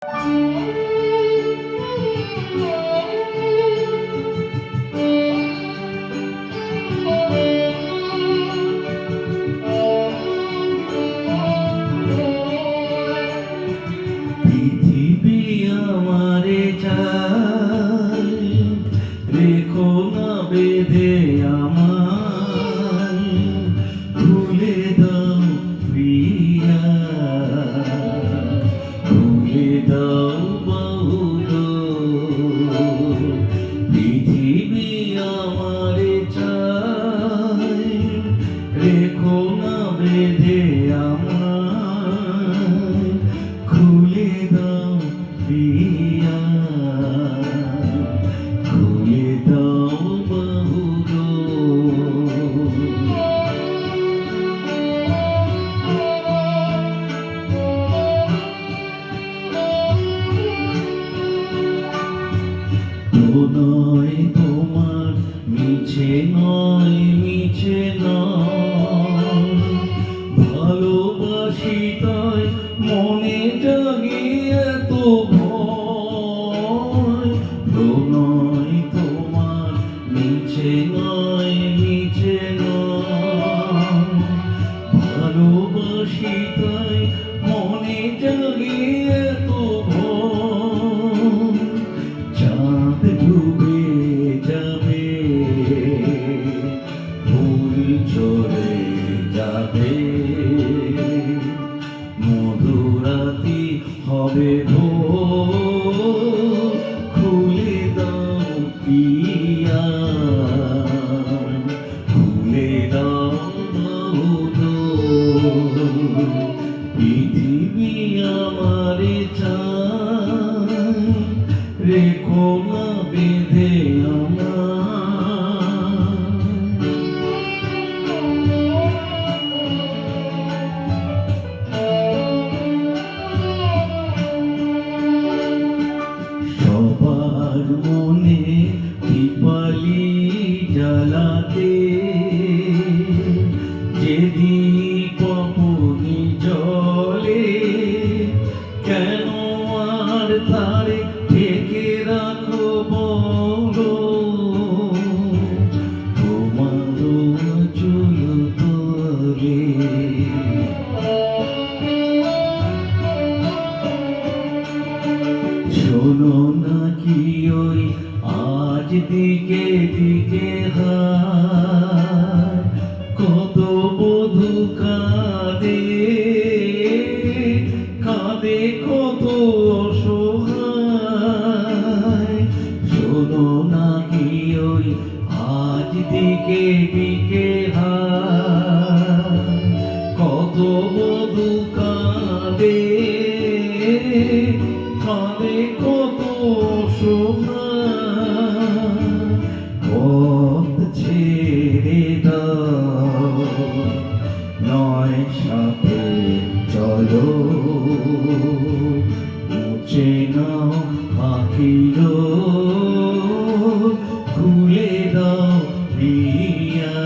পৃথিবী আমারে চাই, রেখো না বেঁধে আমায়, ভুলে দাও প্রিয়া, ভুলে দাও বহুদূর। পৃথিবী আমারে চাই, রেখো না বেঁধে আমায়, খুলে দাও প্রিয়া, খুলে দাও বহুদূর। তো নয় তোমার মিছে নয়, মিছে নয়, ভালোবাসি তাই মনে জাগিয়ে তো ভয়। প্রণয় তোমার মিছে নয়, মিছে নয়, ভালোবাসি তাই মনে জাগিয়ে তো ভয়। চাঁদ ডুবে যাবে, ফুল ঝরে যাবে, মধুরাতি হবে ভোর, খুলে দাও প্রিয়া, খুলে দাও বহুদূর। পৃথিবী আমারে চাই, রেখো না বেঁধে আমায়। সবার মনে দীপালি জ্বালাতে, যে দীপ আপনি জ্বলে, কেন আর তারে ঢেকে রাখো বলো, তোমারও চুল তোলে। শোনো নাকি ওই আজ দিকে দিকে হায়, কত বধূ কাঁদে, কাঁদে কত অসহায়। শোনো নাকি ওই আজ দিকে দিকে হায়, কত বধূ কাঁদে, কাঁদে কত অসহায়। পথ ছেড়ে দাও, নয় সাথে চলো, মুছে নাও পাখির, খুলে দাও প্রিয়া,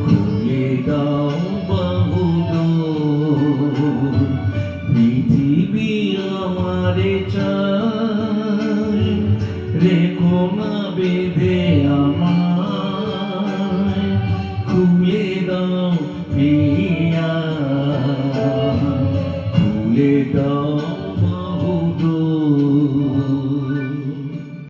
খুলে দাও বহুদূর। পৃথিবী আমারে চাই, রেখো না বেঁধে আমায়।